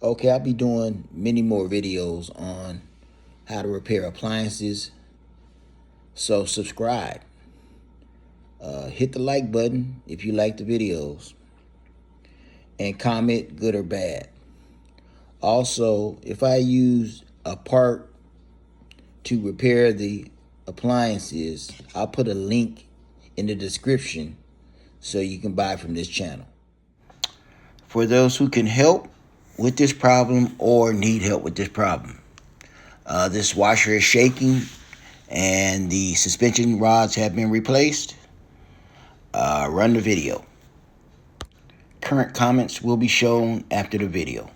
Okay, I'll be doing many more videos on how to repair appliances. So subscribe. Hit the like button if you like the videos. And comment good or bad. Also, if I use a part to repair the appliances, I'll put a link in the description so you can buy from this channel. For those who can help with this problem or need help with this problem, this washer is shaking and the suspension rods have been replaced. Run the video. Current comments will be shown after the video.